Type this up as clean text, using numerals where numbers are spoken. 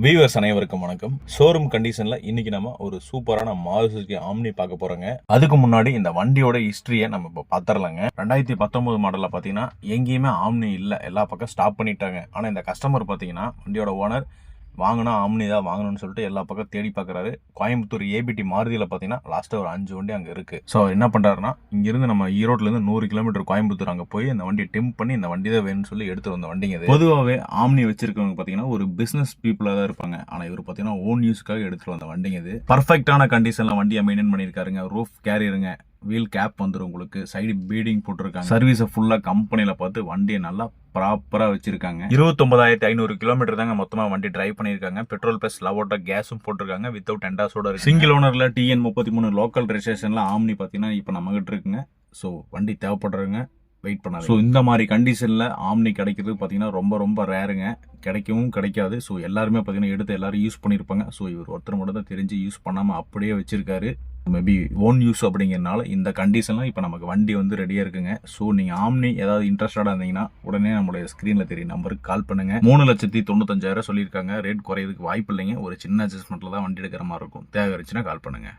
Viewers அனைவருக்கும் வணக்கம். Showroom கண்டிஷன்ல இன்னைக்கு நம்ம ஒரு சூப்பரான மாருதி சுசுகி ஆம்னி பார்க்க போறோங்க. அதுக்கு முன்னாடி இந்த வண்டியோட ஹிஸ்டரியை நம்ம இப்போ பார்த்துடலாங்க. 2019 மாடல்ல பாத்தீங்கன்னா எங்கேயுமே ஆம்னி இல்ல, எல்லா பக்கம் ஸ்டாப் பண்ணிட்டாங்க. ஆனா இந்த கஸ்டமர் பாத்தீங்கன்னா வண்டியோட ஓனர் வாங்கினா ஆம்னி தான் வாங்கணும்னு சொல்லிட்டு எல்லா பக்கம் தேடி பார்க்குறாரு. கோயம்புத்தூர் ஏபிடி மாருதியில் பார்த்தீங்கன்னா லாஸ்ட்டாக ஒரு 5 வண்டி அங்கே இருக்குது. ஸோ என்ன பண்ணுறாருன்னா, இங்கேருந்து நம்ம ஈரோட்லேருந்து 100 கிலோமீட்டர் கோயம்புத்தூர் அங்கே போய் இந்த வண்டியை டெம்ப் பண்ணி இந்த வண்டி தான் வேணும்னு சொல்லி எடுத்து வந்த வண்டிங்க. பொதுவாகவே ஆம்னி வச்சிருக்கவங்க பார்த்தீங்கன்னா ஒரு பிஸ்னஸ் பீப்புளாக தான் இருப்பாங்க. ஆனால் இவர் பார்த்தீங்கன்னா ஓன் யூஸ்க்காக எடுத்துட்டு வந்த வண்டிங்க இது. பர்ஃபெக்டான கண்டிஷனில் வண்டியை மெயின்டைன் பண்ணியிருக்காருங்க. ரூஃப் கேரியருங்க, வீல் கேப் வந்துடும் உங்களுக்கு, சைடு பீடிங் போட்டிருக்காங்க. சர்வீஸை ஃபுல்லாக கம்பெனியில் பார்த்து வண்டியை நல்லா ப்ராப்பராக வச்சிருக்காங்க. 29,500 கிலோமீட்டர் தாங்க மொத்தமாக வண்டி டிரைவ் பண்ணியிருக்காங்க. பெட்ரோல் பிளஸ் லவோட்டா கேஸும் போட்டிருக்காங்க. வித்தவுட் எண்டாஸோட சிங்கிள் ஓனரில் TN33 லோக்கல் ரெஜிஸ்ட்ரேஷனில் ஆம்னி பார்த்தீங்கன்னா இப்போ நம்மகிட்ட இருக்குங்க. ஸோ வண்டி தேவைப்படுறவங்க வெயிட் பண்ணாரு. ஸோ இந்த மாதிரி கண்டிஷனில் ஆம்னி கிடைக்கிறது பார்த்தீங்கன்னா ரொம்ப ரொம்ப ரேருங்க. கிடைக்கவும் கிடைக்காது. ஸோ எல்லாருமே பார்த்தீங்கன்னா எடுத்து எல்லாரும் யூஸ் பண்ணியிருப்பாங்க. ஸோ இவர் ஒருத்தர் மட்டும் தான் தெரிஞ்சு யூஸ் பண்ணாமல் அப்படியே வச்சிருக்காரு. மேபி ஓன் யூஸ் அப்படிங்கிறனால இந்த கண்டிஷன்லாம் இப்போ நமக்கு வண்டி வந்து ரெடியாக இருக்குங்க. ஸோ நீங்கள் ஆம்னி ஏதாவது இன்ட்ரெஸ்டடாக இருந்தீங்கன்னா உடனே நம்மளுடைய ஸ்க்ரீனில் தெரியும் நம்பருக்கு கால் பண்ணுங்கள். 3,95,000 சொல்லியிருக்காங்க. ரேட் குறையதுக்கு வாய்ப்பு இல்லைங்க. ஒரு சின்ன அட்ஜஸ்ட்மெண்ட்டில் தான் வண்டி எடுக்கிற மாதிரி இருக்கும். தேவை இருந்துச்சுன்னா கால் பண்ணுங்கள்.